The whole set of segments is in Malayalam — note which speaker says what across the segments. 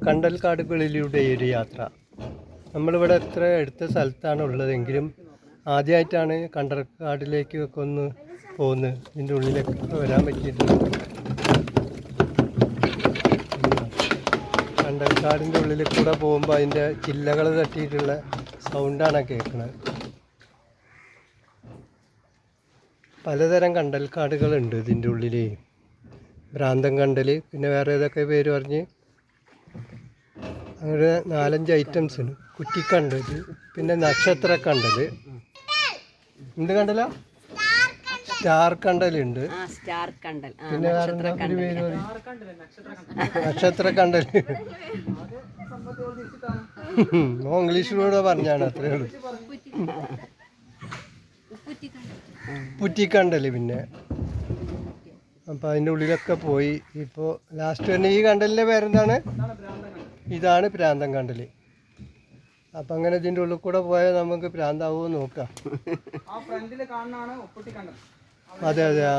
Speaker 1: കണ്ടൽ കാടുകളിലൂടെ ഒരു യാത്ര. നമ്മളിവിടെ എത്ര അടുത്ത സ്ഥലത്താണ് ഉള്ളതെങ്കിലും ആദ്യമായിട്ടാണ് കണ്ടൽ കാടിലേക്കൊക്കെ ഒന്ന് പോകുന്നത്. ഇതിൻ്റെ ഉള്ളിലേക്കൊക്കെ വരാൻ പറ്റിയിട്ടുണ്ട്. കണ്ടൽ കാടിൻ്റെ ഉള്ളിൽ കൂടെ പോകുമ്പോൾ അതിൻ്റെ ചില്ലകൾ തട്ടിയിട്ടുള്ള സൗണ്ടാണ് കേൾക്കുന്നത്. പലതരം കണ്ടൽ കാടുകളുണ്ട് ഇതിൻ്റെ ഉള്ളിൽ. ഭ്രാന്തൻ കണ്ടൽ, പിന്നെ വേറെ ഏതൊക്കെ പേര് പറഞ്ഞ് അങ്ങനെ 4-5 ഐറ്റംസ് ഉണ്ട്. കുറ്റിക്കണ്ടൽ, പിന്നെ നക്ഷത്ര കണ്ടൽ, എന്ത് കണ്ടല, സ്റ്റാർ കണ്ടലുണ്ട്, പിന്നെ വേറെ ഒരു പേര് പറയും നക്ഷത്ര കണ്ടൽ. ഇംഗ്ലീഷിലൂടെ പറഞ്ഞാണ്, അത്രേ ഉള്ളൂ. പുറ്റിക്കണ്ടൽ. പിന്നെ അപ്പോൾ അതിൻ്റെ ഉള്ളിലൊക്കെ പോയി. ഇപ്പോൾ ലാസ്റ്റ് തന്നെ ഈ കണ്ടലിൻ്റെ പേരെന്താണ്? ഇതാണ് ഭ്രാന്തൻ കണ്ടൽ. അപ്പം അങ്ങനെ ഇതിൻ്റെ ഉള്ളിൽ കൂടെ പോയാൽ നമുക്ക് ഭ്രാന്താവുമോ നോക്കാം. അതെ അതെ, ആ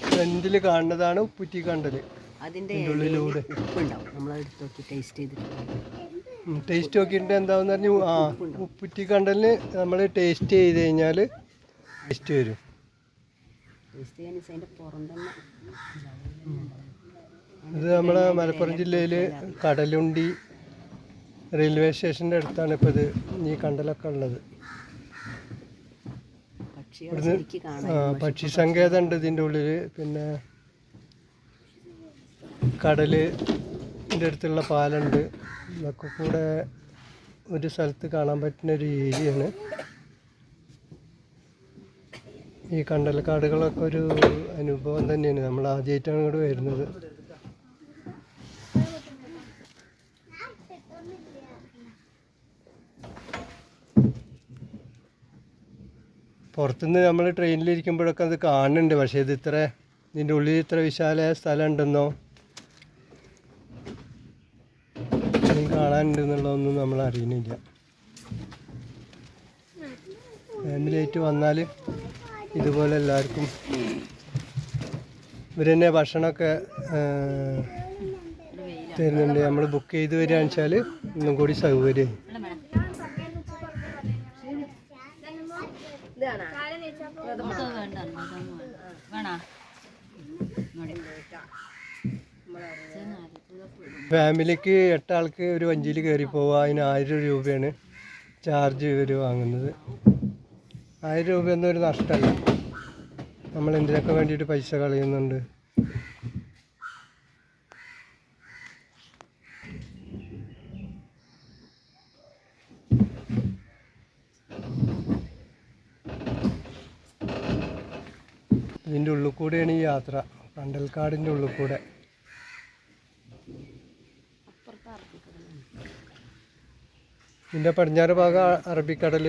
Speaker 1: ഫ്രണ്ടിൽ കാണുന്നതാണ് ഉപ്പുറ്റിക്കണ്ടൽ. അതിൻ്റെ ഉള്ളിലൂടെ ടേസ്റ്റ് നോക്കിയിട്ട് എന്താവെന്ന് പറഞ്ഞു. ആ ഉപ്പുറ്റിക്കണ്ടലിന് നമ്മൾ ടേസ്റ്റ് ചെയ്ത് കഴിഞ്ഞാൽ ടേസ്റ്റ് വരും. ഇത് നമ്മളെ മലപ്പുറം ജില്ലയിൽ കടലുണ്ടി റെയിൽവേ സ്റ്റേഷൻ്റെ അടുത്താണ് ഇപ്പോൾ ഇത് ഈ കണ്ടലൊക്കെ ഉള്ളത്. ഇവിടുന്ന് പക്ഷി സങ്കേതം ഉണ്ട് ഇതിൻ്റെ ഉള്ളിൽ. പിന്നെ കടലിൻ്റെ അടുത്തുള്ള പാലുണ്ട്. ഇതൊക്കെ കൂടെ ഒരു സ്ഥലത്ത് കാണാൻ പറ്റുന്ന ഒരു ഏരിയയാണ്. ഈ കണ്ടൽക്കാടുകളൊക്കെ ഒരു അനുഭവം തന്നെയാണ്. നമ്മൾ ആദ്യമായിട്ടാണ് ഇങ്ങോട്ട് വരുന്നത്. പുറത്തുനിന്ന് നമ്മൾ ട്രെയിനിലിരിക്കുമ്പോഴൊക്കെ അത് കാണുന്നുണ്ട്. പക്ഷേ ഇതിൻ്റെ ഉള്ളിൽ ഇത്ര വിശാലമായ സ്ഥലം ഉണ്ടെന്നോ കാണാനുണ്ടെന്നുള്ളതൊന്നും നമ്മൾ അറിയുന്നില്ല. ഫാമിലിയായിട്ട് വന്നാൽ ഇതുപോലെ എല്ലാവർക്കും ഇവർ തന്നെ ഭക്ഷണമൊക്കെ തരുന്നുണ്ട്. നമ്മൾ ബുക്ക് ചെയ്ത് വരികയാണെന്ന് വെച്ചാൽ ഒന്നും കൂടി സൗകര്യം. ഫാമിലിക്ക് 8 ആൾക്ക് ഒരു വഞ്ചിയിൽ കയറി പോവുക. അതിന് 1000 രൂപയാണ് ചാർജ് ഇവർ വാങ്ങുന്നത്. 1000 രൂപയൊന്നും ഒരു നഷ്ടമല്ല. നമ്മൾ എന്തിനൊക്കെ വേണ്ടിയിട്ട് പൈസ കളയുന്നുണ്ട്. ഇതിൻ്റെ ഉള്ളിൽ കൂടെയാണ് ഈ യാത്ര, കണ്ടൽക്കാടിൻ്റെ ഉള്ളിൽ കൂടെ. ഇതിൻ്റെ പടിഞ്ഞാറ് ഭാഗം അറബിക്കടൽ.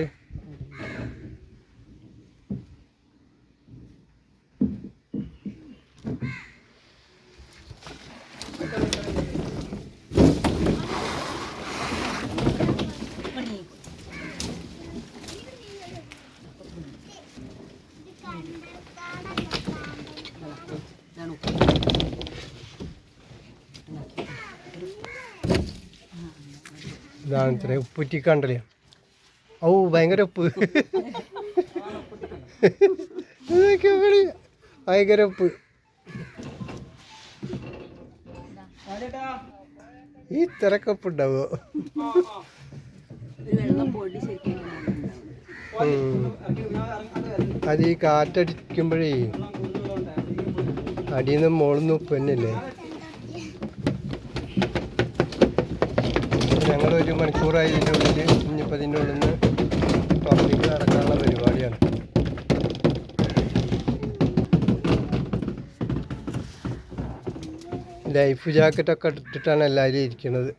Speaker 1: ഇതാണ് ഇത്ര ഉപ്പുറ്റിക്കണ്ടൽ. ഔ ഭയങ്കര ഉപ്പ്, ഭയങ്കര ഉപ്പ്. ഈ ഇത്രയൊക്കെ ഉപ്പ് ഉണ്ടാവോ? അത് ഈ കാറ്റടിക്കുമ്പോഴേ അടിയിൽ നിന്ന് മുകളിൽ നിന്ന് ഉപ്പ് തന്നെയല്ലേ. ഞങ്ങൾ 1 മണിക്കൂറായി ഇതിൻ്റെ ഉള്ളിൽ. ഇനിയിപ്പോൾ ഇതിൻ്റെ ഉള്ളിൽ നിന്ന് പുറത്തേക്ക് നടക്കാനുള്ള പരിപാടിയാണ്. ലൈഫ് ജാക്കറ്റൊക്കെ ഇട്ടിട്ടാണ് എല്ലാവരും ഇരിക്കുന്നത്.